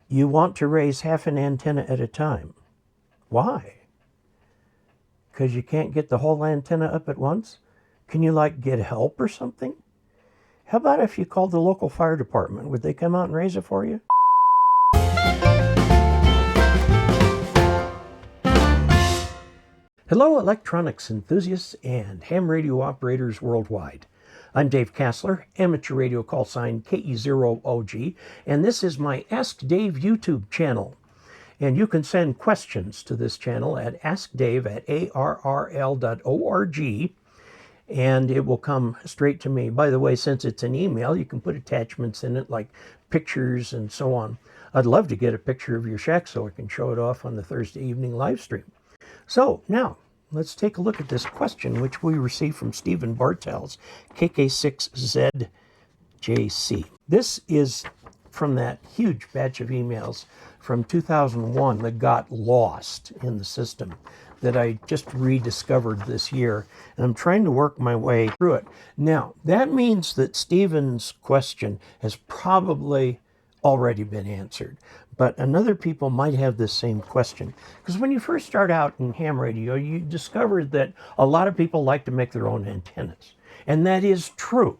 You want to raise half an antenna at a time. Why? Because you can't get the whole antenna up at once? Can you get help or something? How about if you called the local fire department? Would they come out and raise it for you? Hello, electronics enthusiasts and ham radio operators worldwide. I'm Dave Casler, amateur radio call sign KE0OG, and this is my Ask Dave YouTube channel. And you can send questions to this channel at askdave@arrl.org, and it will come straight to me. By the way, since it's an email, you can put attachments in it like pictures and so on. I'd love to get a picture of your shack so I can show it off on the Thursday evening live stream. So now, let's take a look at this question, which we received from Stephen Bartels, KK6ZJC. This is from that huge batch of emails from 2001 that got lost in the system that I just rediscovered this year, and I'm trying to work my way through it. Now, that means that Stephen's question has probably already been answered, but another people might have this same question. Because when you first start out in ham radio, you discovered that a lot of people like to make their own antennas. And that is true.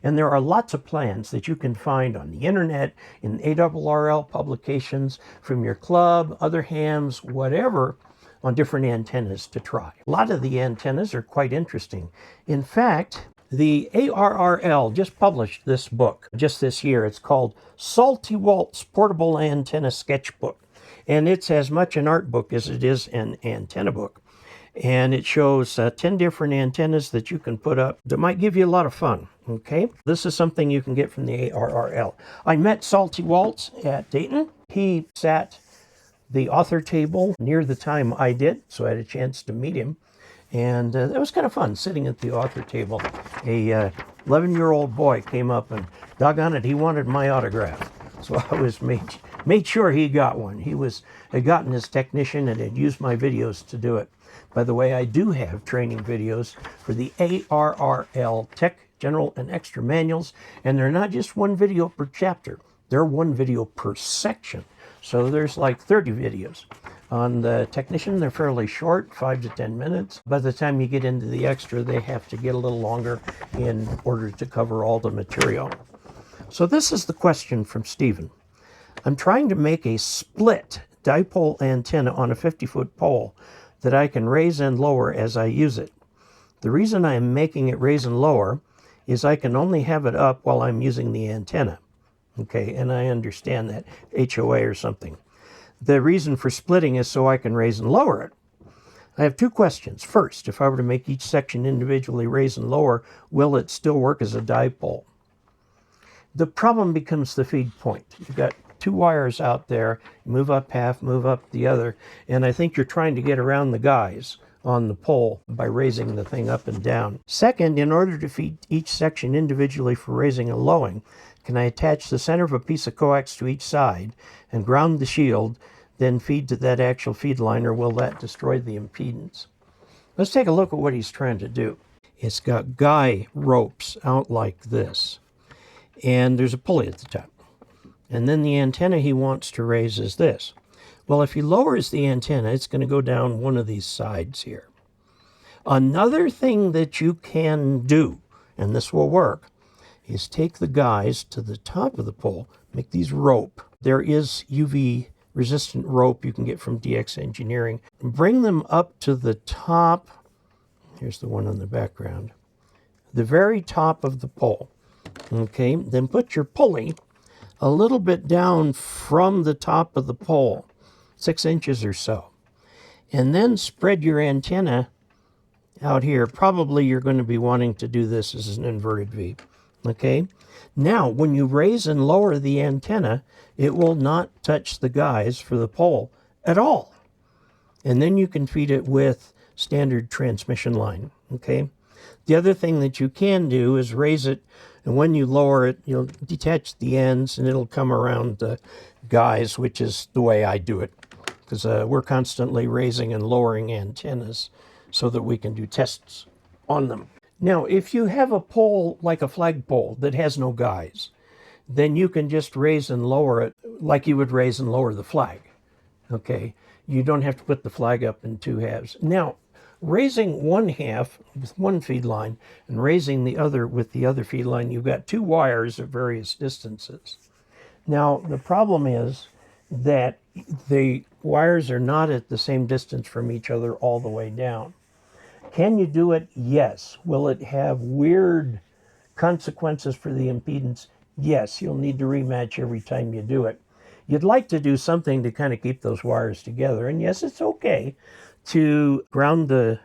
And there are lots of plans that you can find on the internet, in ARRL publications, from your club, other hams, whatever, on different antennas to try. A lot of the antennas are quite interesting. In fact, the ARRL just published this book just this year. It's called Walt's Portable Antenna Sketchbook. And it's as much an art book as it is an antenna book. And it shows 10 different antennas that you can put up that might give you a lot of fun. Okay, this is something you can get from the ARRL. I met Walt at Dayton. He sat the author table near the time I did, so I had a chance to meet him. And it was kind of fun sitting at the author table. A 11-year-old boy came up and, doggone it, he wanted my autograph. So I was made sure he got one. He had gotten his technician and had used my videos to do it. By the way, I do have training videos for the ARRL Tech General and Extra Manuals, and they're not just one video per chapter. They're one video per section. So there's like 30 videos. On the technician, they're fairly short, 5 to 10 minutes. By the time you get into the extra, they have to get a little longer in order to cover all the material. So this is the question from Stephen. I'm trying to make a split dipole antenna on a 50-foot pole that I can raise and lower as I use it. The reason I am making it raise and lower is I can only have it up while I'm using the antenna. Okay, and I understand that, HOA or something. The reason for splitting is so I can raise and lower it. I have two questions. First, if I were to make each section individually raise and lower, will it still work as a dipole? The problem becomes the feed point. You've got two wires out there, move up half, move up the other, and I think you're trying to get around the guys on the pole by raising the thing up and down. Second, in order to feed each section individually for raising and lowering, can I attach the center of a piece of coax to each side and ground the shield, then feed to that actual feed line, or will that destroy the impedance? Let's take a look at what he's trying to do. It's got guy ropes out like this, and there's a pulley at the top. And then the antenna he wants to raise is this. Well, if he lowers the antenna, it's going to go down one of these sides here. Another thing that you can do, and this will work, is take the guys to the top of the pole, make these rope. There is UV resistant rope you can get from DX Engineering. Bring them up to the top. Here's the one on the background. The very top of the pole. Okay, then put your pulley a little bit down from the top of the pole, 6 inches or so. And then spread your antenna out here. Probably you're going to be wanting to do this as an inverted V. Okay, now when you raise and lower the antenna, it will not touch the guys for the pole at all. And then you can feed it with standard transmission line. Okay, the other thing that you can do is raise it, and when you lower it, you'll detach the ends and it'll come around the guys, which is the way I do it, because we're constantly raising and lowering antennas so that we can do tests on them. Now, if you have a pole like a flagpole that has no guys, then you can just raise and lower it like you would raise and lower the flag. Okay, you don't have to put the flag up in two halves. Now, raising one half with one feed line and raising the other with the other feed line, you've got two wires at various distances. Now, the problem is that the wires are not at the same distance from each other all the way down. Can you do it? Yes. Will it have weird consequences for the impedance? Yes. You'll need to rematch every time you do it. You'd like to do something to kind of keep those wires together. And yes, it's okay to ground the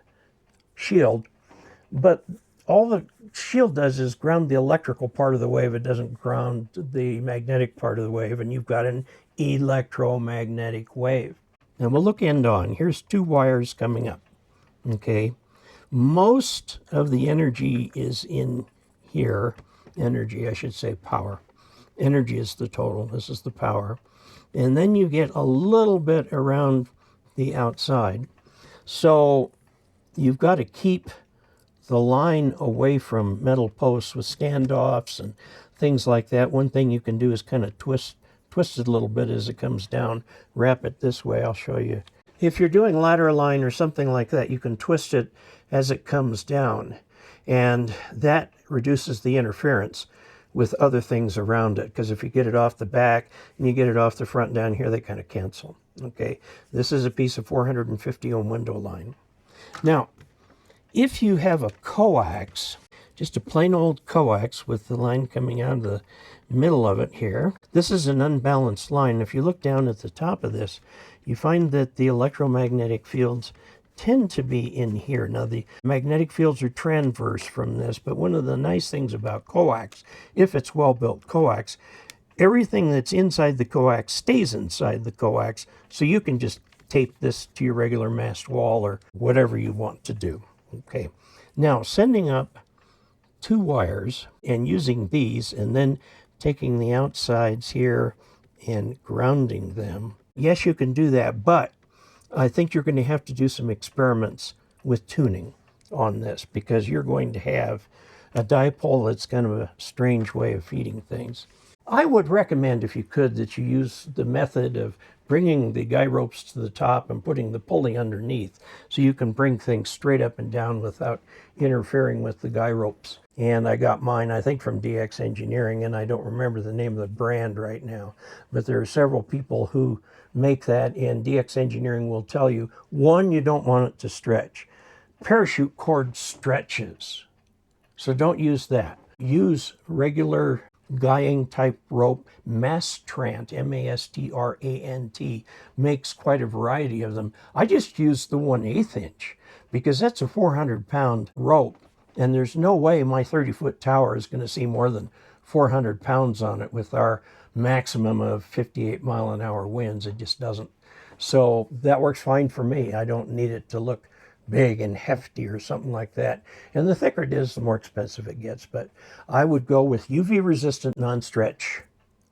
shield, but all the shield does is ground the electrical part of the wave. It doesn't ground the magnetic part of the wave, and you've got an electromagnetic wave. And we'll look end on. Here's two wires coming up, okay? Most of the energy is in here. Energy, I should say power. Energy is the total. This is the power. And then you get a little bit around the outside. So you've got to keep the line away from metal posts with standoffs and things like that. One thing you can do is kind of twist it a little bit as it comes down. Wrap it this way. I'll show you. If you're doing ladder line or something like that, you can twist it as it comes down. And that reduces the interference with other things around it, because if you get it off the back and you get it off the front down here, they kind of cancel. Okay, this is a piece of 450 ohm window line. Now, if you have a coax, just a plain old coax with the line coming out of the middle of it here, this is an unbalanced line. If you look down at the top of this, you find that the electromagnetic fields tend to be in here. Now, the magnetic fields are transverse from this, but one of the nice things about coax, if it's well-built coax, everything that's inside the coax stays inside the coax, so you can just tape this to your regular mast wall or whatever you want to do. Okay. Now, sending up two wires and using these and then taking the outsides here and grounding them. Yes, you can do that, but I think you're going to have to do some experiments with tuning on this, because you're going to have a dipole that's kind of a strange way of feeding things. I would recommend, if you could, that you use the method of bringing the guy ropes to the top and putting the pulley underneath, so you can bring things straight up and down without interfering with the guy ropes. And I got mine, I think, from DX Engineering, and I don't remember the name of the brand right now, but there are several people who make that, and DX Engineering will tell you, one, you don't want it to stretch. Parachute cord stretches, so don't use that. Use regular guying type rope. Mastrant, M-A-S-T-R-A-N-T, makes quite a variety of them. I just use the 1/8 inch because that's a 400-pound rope, and there's no way my 30-foot tower is going to see more than 400 pounds on it with our maximum of 58-mile-an-hour winds. It just doesn't. So that works fine for me. I don't need it to look big and hefty or something like that. And the thicker it is, the more expensive it gets. But I would go with UV-resistant non-stretch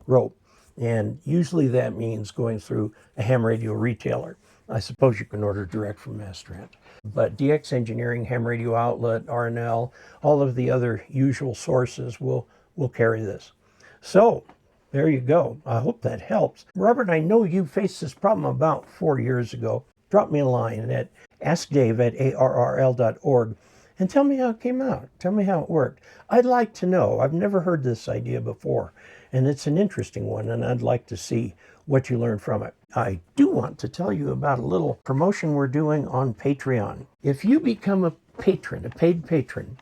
rope. And usually that means going through a ham radio retailer. I suppose you can order direct from Mastrant. But DX Engineering, Ham Radio Outlet, RNL, all of the other usual sources will carry this. So there you go. I hope that helps. Robert, I know you faced this problem about 4 years ago. Drop me a line at askdave@arrl.org and tell me how it came out. Tell me how it worked. I'd like to know. I've never heard this idea before, and it's an interesting one, and I'd like to see what you learned from it. I do want to tell you about a little promotion we're doing on Patreon. If you become a patron, a paid patron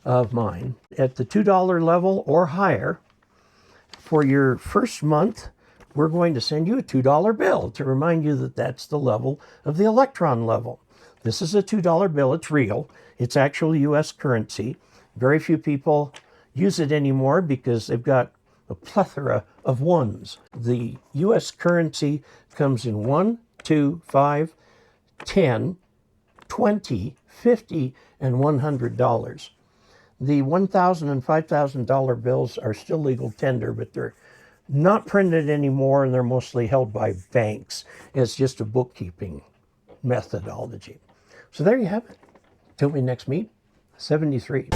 of mine, at the $2 level or higher, for your first month, we're going to send you a $2 bill to remind you that that's the level of the electron level. This is a $2 bill. It's real. It's actual U.S. currency. Very few people use it anymore because they've got a plethora of ones. The U.S. currency comes in 1, 2, 5, 10, 20, 50, and $100. The $1,000 and $5,000 bills are still legal tender, but they're not printed anymore, and they're mostly held by banks. It's just a bookkeeping methodology. So there you have it. Till we next meet, 73.